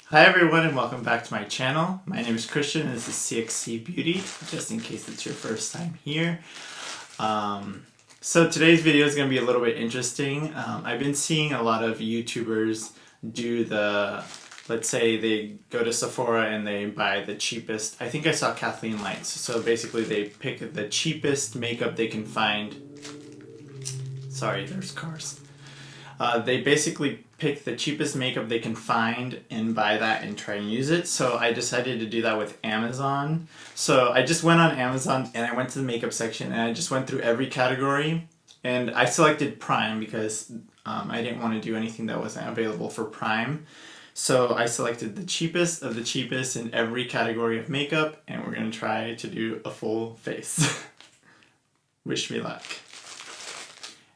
Hi everyone and welcome back to my channel. My name is Christian and this is CXC Beauty, just in case it's your first time here. So today's video is going to be a little bit interesting. I've been seeing a lot of YouTubers do let's say they go to Sephora and they buy the cheapest, I think I saw Kathleen Lights. So basically they pick the cheapest makeup they can find. Sorry, there's cars. They basically pick the cheapest makeup they can find and buy that and try and use it. So I decided to do that with Amazon. So I just went on Amazon and I went to the makeup section and I just went through every category. And I selected Prime because I didn't want to do anything that wasn't available for Prime. So I selected the cheapest of the cheapest in every category of makeup and we're going to try to do a full face. Wish me luck.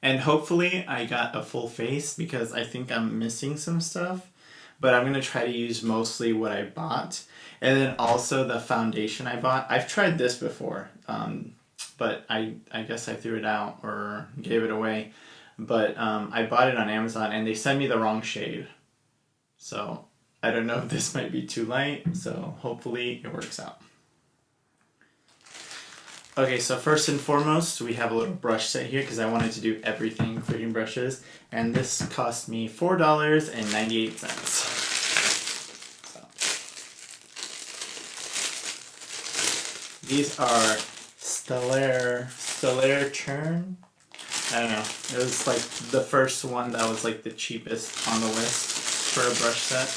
And hopefully I got a full face because I think I'm missing some stuff. But I'm going to try to use mostly what I bought. And then also the foundation I bought. I've tried this before, but I guess I threw it out or gave it away. But I bought it on Amazon and they sent me the wrong shade. So I don't know if this might be too light. So hopefully it works out. Okay, so first and foremost, we have a little brush set here because I wanted to do everything, including brushes. And this cost me $4.98. So. These are Stellar Churn. I don't know. It was like the first one that was like the cheapest on the list for a brush set.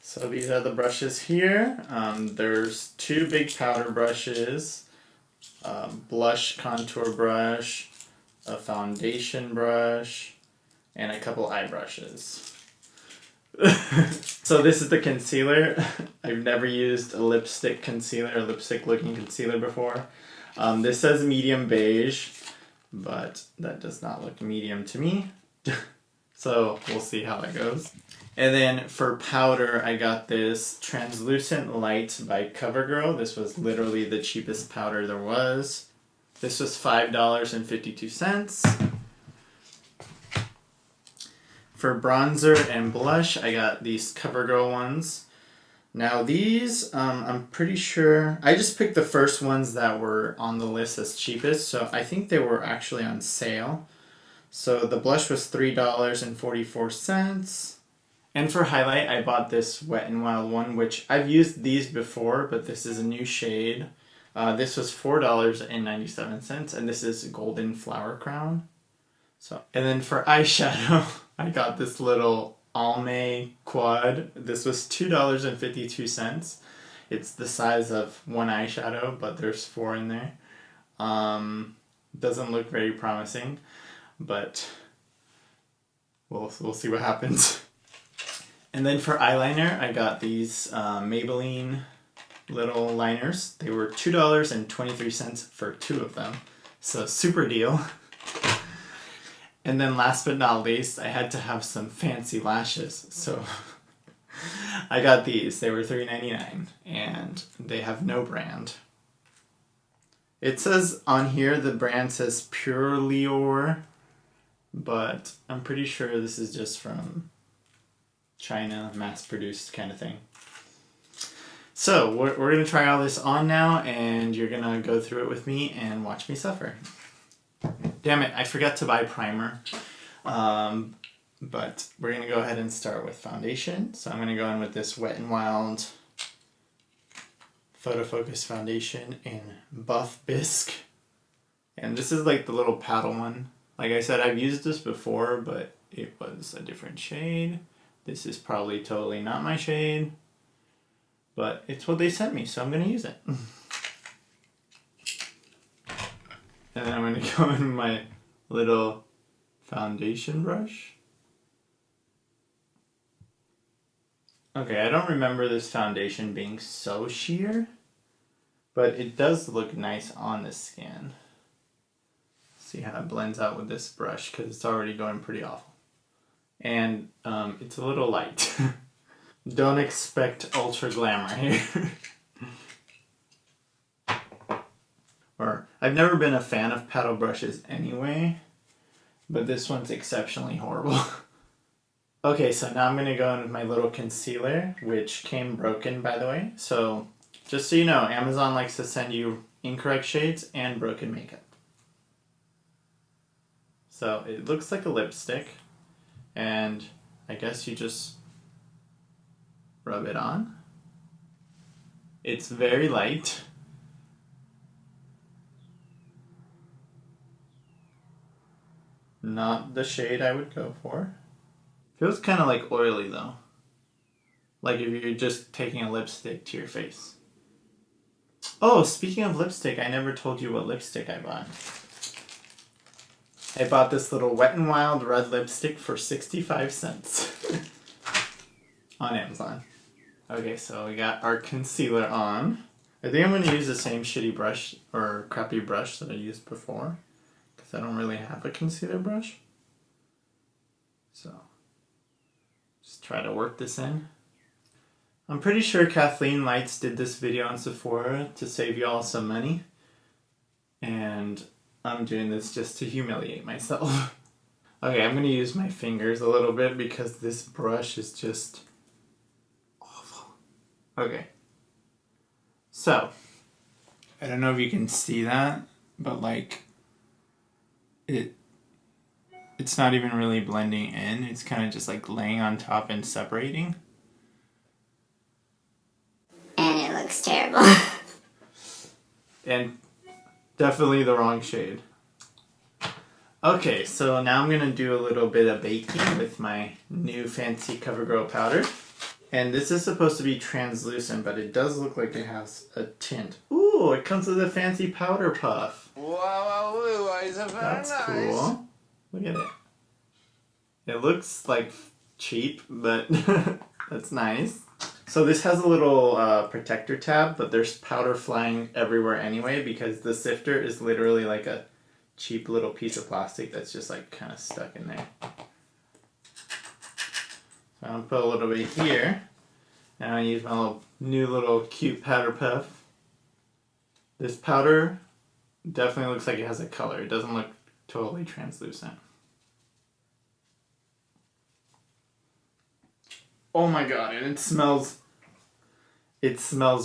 So these are the brushes here. There's two big powder brushes, blush contour brush, a foundation brush, and a couple eye brushes. So this is the concealer. I've never used a lipstick concealer, a lipstick looking concealer before. This says medium beige, but that does not look medium to me. So we'll see how that goes. And then for powder, I got this Translucent Light by CoverGirl. This was literally the cheapest powder there was. This was $5.52. For bronzer and blush, I got these CoverGirl ones. Now these, I'm pretty sure, I just picked the first ones that were on the list as cheapest, so I think they were actually on sale. So the blush was $3.44. And for highlight, I bought this Wet n Wild one, which I've used these before, but this is a new shade. This was $4.97, and this is Golden Flower Crown. So, and then for eyeshadow, I got this little Almay Quad. This was $2.52. It's the size of one eyeshadow, but there's 4 in there. Doesn't look very promising, but we'll see what happens. And then for eyeliner, I got these Maybelline little liners. They were $2.23 for 2 of them. So super deal. And then last but not least, I had to have some fancy lashes. So I got these. They were $3.99 and they have no brand. It says on here, the brand says Pure Lior, but I'm pretty sure this is just from China, mass-produced kind of thing. So we're going to try all this on now, and you're going to go through it with me and watch me suffer. Damn it, I forgot to buy primer. But we're going to go ahead and start with foundation. So I'm going to go in with this Wet n Wild Photo Focus Foundation in Buff Bisque. And this is like the little paddle one. Like I said, I've used this before, but it was a different shade. This is probably totally not my shade, but it's what they sent me, so I'm going to use it. And then I'm going to go in with my little foundation brush. Okay, I don't remember this foundation being so sheer, but it does look nice on the skin. See how it blends out with this brush, because it's already going pretty awful. And it's a little light. Don't expect ultra glamour here. Or I've never been a fan of paddle brushes anyway, but this one's exceptionally horrible. Okay, so now I'm going to go in with my little concealer, which came broken, by the way. So just so you know, Amazon likes to send you incorrect shades and broken makeup. So it looks like a lipstick, and I guess you just rub it on. It's very light. Not the shade I would go for. Feels kind of like oily though. Like if you're just taking a lipstick to your face. Oh, speaking of lipstick, I never told you what lipstick I bought. I bought this little Wet n Wild red lipstick for 65 cents on Amazon. Okay, so we got our concealer on. I think I'm going to use the same shitty brush or crappy brush that I used before, because I don't really have a concealer brush. So just try to work this in. I'm pretty sure Kathleen Lights did this video on Sephora to save y'all some money, and I'm doing this just to humiliate myself. Okay, I'm going to use my fingers a little bit because this brush is just awful. Okay. So, I don't know if you can see that, but like, it's not even really blending in. It's kind of just like laying on top and separating. And it looks terrible. And definitely the wrong shade. Okay, so now I'm going to do a little bit of baking with my new fancy CoverGirl powder. And this is supposed to be translucent, but it does look like it has a tint. Ooh, it comes with a fancy powder puff. Wow, That's cool. Look at it. It looks like cheap, but that's nice. So this has a little protector tab, but there's powder flying everywhere anyway because the sifter is literally like a cheap little piece of plastic that's just like kind of stuck in there. So I'm going to put a little bit here, and I'm going to use my new little cute powder puff. This powder definitely looks like it has a color. It doesn't look totally translucent. Oh my god, and it smells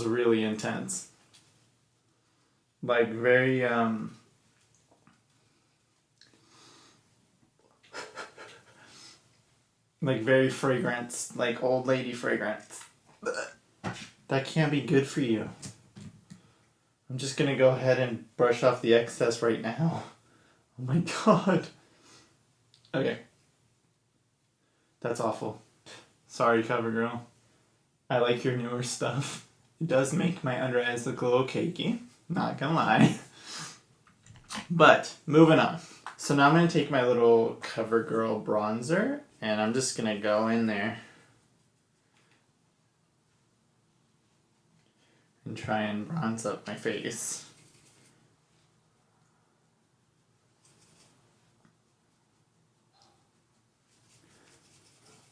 really intense. Like very like very fragrance, like old lady fragrance. That can't be good for you. I'm just gonna go ahead and brush off the excess right now. Oh my god. Okay. That's awful. Sorry, CoverGirl. I like your newer stuff. It does make my under eyes look a little cakey. Not gonna lie. But, moving on. So now I'm gonna take my little CoverGirl bronzer, and I'm just gonna go in there and try and bronze up my face.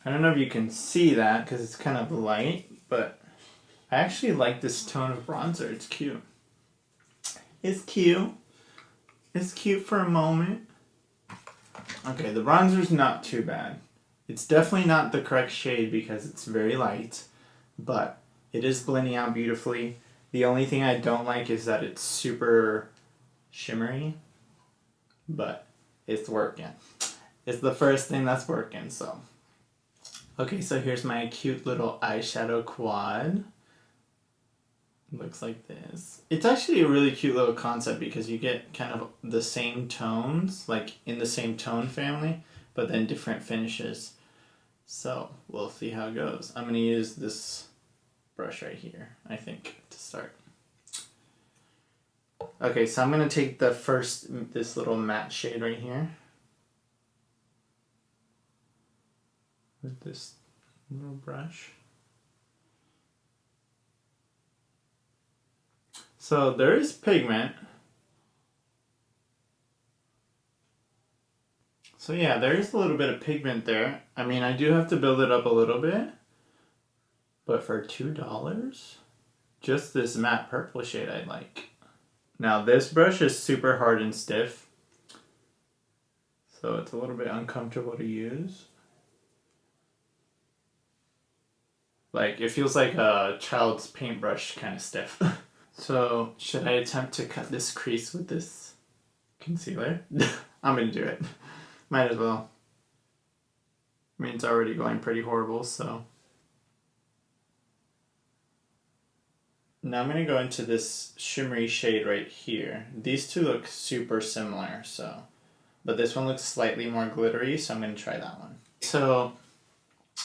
I don't know if you can see that because it's kind of light, but I actually like this tone of bronzer. It's cute. It's cute. It's cute for a moment. Okay, the bronzer's not too bad. It's definitely not the correct shade because it's very light, but it is blending out beautifully. The only thing I don't like is that it's super shimmery, but it's working. It's the first thing that's working, so. Okay, so here's my cute little eyeshadow quad. Looks like this. It's actually a really cute little concept because you get kind of the same tones, like in the same tone family, but then different finishes. So we'll see how it goes. I'm going to use this brush right here, I think, to start. Okay, so I'm going to take this little matte shade right here. With this little brush. So there is pigment. So yeah, there is a little bit of pigment there. I mean, I do have to build it up a little bit. But for $2, just this matte purple shade I like. Now this brush is super hard and stiff, so it's a little bit uncomfortable to use. Like, it feels like a child's paintbrush kind of stiff. So, should I attempt to cut this crease with this concealer? I'm gonna do it. Might as well. I mean, it's already going pretty horrible, so. Now I'm gonna go into this shimmery shade right here. These two look super similar, so. But this one looks slightly more glittery, so I'm gonna try that one. So,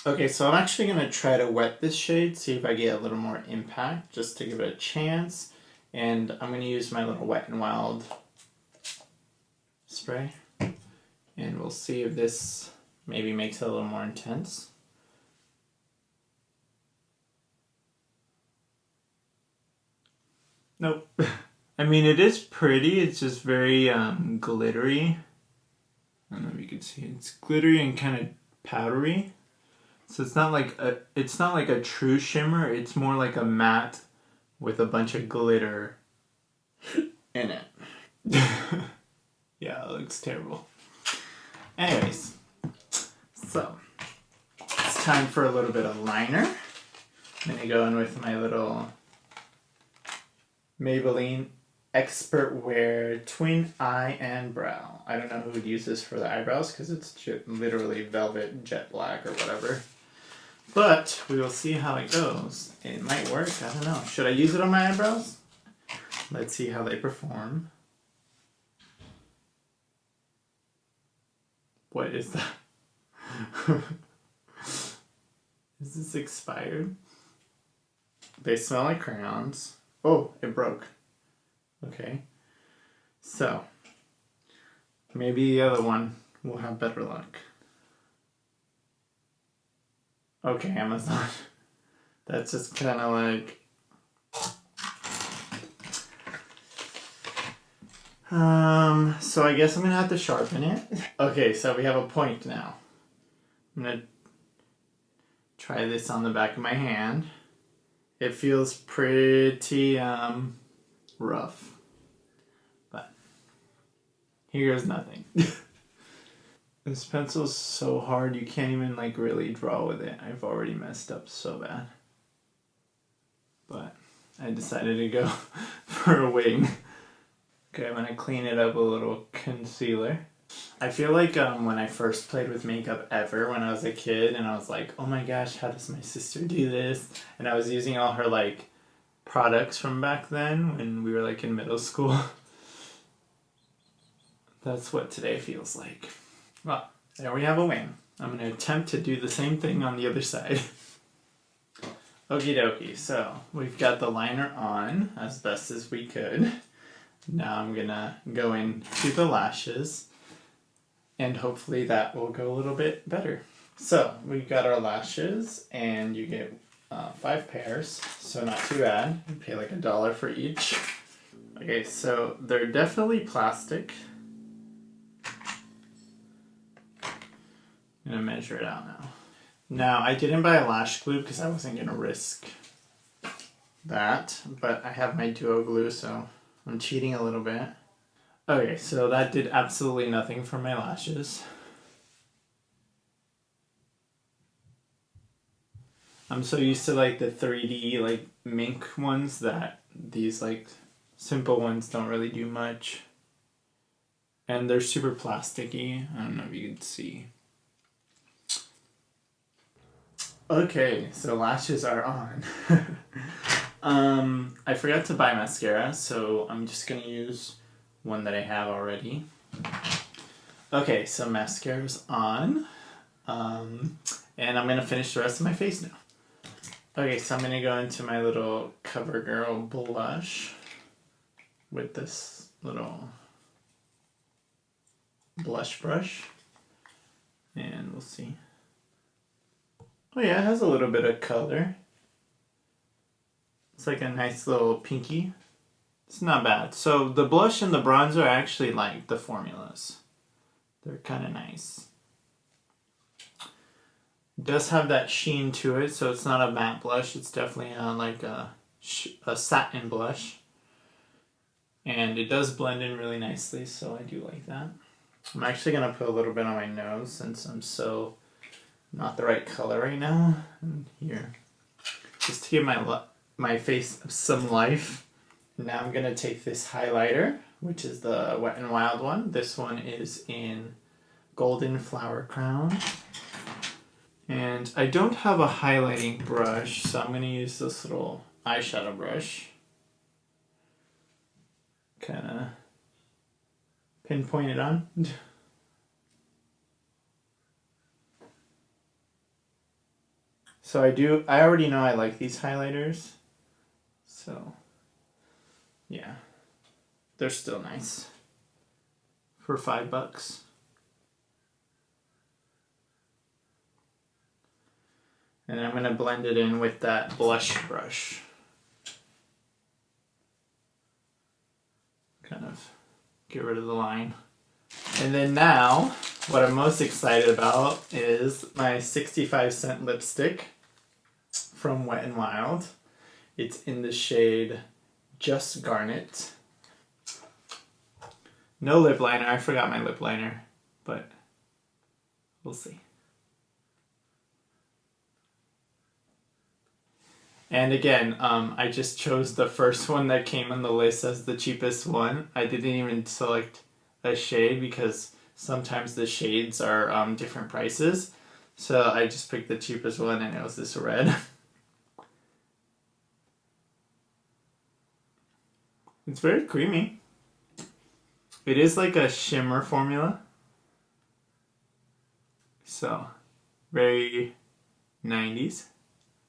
okay, so I'm actually gonna try to wet this shade, see if I get a little more impact, just to give it a chance. And I'm gonna use my little Wet n Wild spray. And we'll see if this maybe makes it a little more intense. Nope. I mean, it is pretty, it's just very glittery. I don't know if you can see it. It's glittery and kind of powdery. So it's not like a true shimmer, it's more like a matte with a bunch of glitter in it. Yeah, it looks terrible. Anyways, so it's time for a little bit of liner. I'm gonna go in with my little Maybelline Expert Wear Twin Eye and Brow. I don't know who would use this for the eyebrows because it's literally velvet jet black or whatever. But we will see how it goes. It might work, I don't know. Should I use it on my eyebrows? Let's see how they perform. What is that? Is this expired? They smell like crayons. Oh, it broke. Okay. So, maybe the other one will have better luck. Okay, Amazon. That's just kind of like... So I guess I'm gonna have to sharpen it. Okay, so we have a point now. I'm gonna try this on the back of my hand. It feels pretty rough, but here goes nothing. This pencil's so hard you can't even like really draw with it. I've already messed up so bad, but I decided to go for a wing. Okay, I'm gonna clean it up with a little concealer. I feel like when I first played with makeup ever when I was a kid and I was like, oh my gosh, how does my sister do this? And I was using all her like products from back then when we were like in middle school. That's what today feels like. Well, there we have a wing. I'm gonna attempt to do the same thing on the other side. Okie dokie, so we've got the liner on as best as we could. Now I'm gonna go into the lashes and hopefully that will go a little bit better. So we've got our lashes and you get 5 pairs, so not too bad. You pay like $1 for each. Okay, so they're definitely plastic. I'm gonna measure it out now. Now I didn't buy a lash glue because I wasn't gonna risk that, but I have my duo glue, so I'm cheating a little bit. Okay, so that did absolutely nothing for my lashes. I'm so used to like the 3D like mink ones that these like simple ones don't really do much. And they're super plasticky. I don't know if you can see. Okay, so lashes are on. I forgot to buy mascara, so I'm just gonna use one that I have already. Okay, so mascara's on. And I'm gonna finish the rest of my face now. Okay, so I'm gonna go into my little CoverGirl blush with this little blush brush. And we'll see. Oh yeah, it has a little bit of color. It's like a nice little pinky. It's not bad. So the blush and the bronzer are actually like the formulas. They're kind of nice. It does have that sheen to it, so it's not a matte blush. It's definitely like a satin blush. And it does blend in really nicely, so I do like that. I'm actually going to put a little bit on my nose since I'm so not the right color right now. And here. just to give my face some life. Now I'm going to take this highlighter, which is the Wet n Wild one. This one is in Golden Flower Crown. And I don't have a highlighting brush, so I'm going to use this little eyeshadow brush. Kind of pinpoint it on. So I already know I like these highlighters. So, yeah. They're still nice. For $5. And I'm going to blend it in with that blush brush. Kind of get rid of the line. And then now, what I'm most excited about is my 65-cent lipstick from Wet n Wild. It's in the shade Just Garnet. No lip liner. I forgot my lip liner, but we'll see. And again, I just chose the first one that came on the list as the cheapest one. I didn't even select a shade because sometimes the shades are different prices. So I just picked the cheapest one and it was this red. It's very creamy. It is like a shimmer formula. So, very 90s.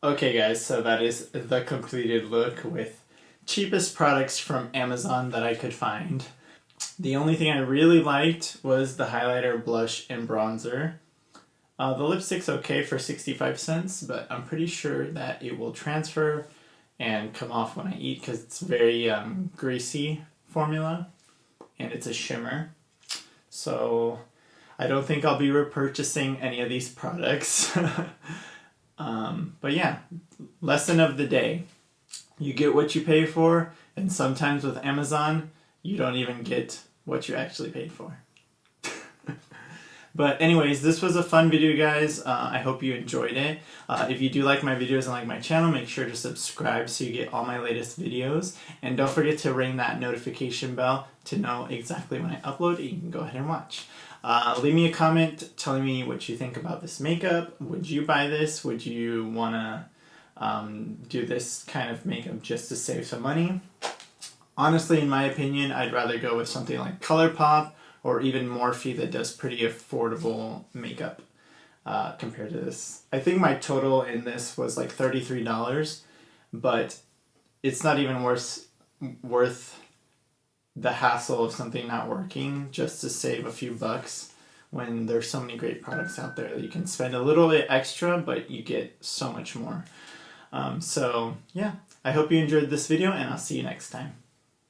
Okay guys, so that is the completed look with cheapest products from Amazon that I could find. The only thing I really liked was the highlighter, blush, and bronzer. The lipstick's okay for 65 cents, but I'm pretty sure that it will transfer and come off when I eat because it's very greasy formula and it's a shimmer. So I don't think I'll be repurchasing any of these products. But yeah, lesson of the day. You get what you pay for, and sometimes with Amazon, you don't even get what you actually paid for. But anyways, this was a fun video, guys. I hope you enjoyed it. If you do like my videos and like my channel, make sure to subscribe so you get all my latest videos. And don't forget to ring that notification bell to know exactly when I upload it. You can go ahead and watch. Leave me a comment telling me what you think about this makeup. Would you buy this? Would you want to do this kind of makeup just to save some money? Honestly, in my opinion, I'd rather go with something like ColourPop or even Morphe that does pretty affordable makeup compared to this. I think my total in this was like $33, but it's not even worth the hassle of something not working just to save a few bucks when there's so many great products out there that you can spend a little bit extra, but you get so much more. So yeah, I hope you enjoyed this video and I'll see you next time.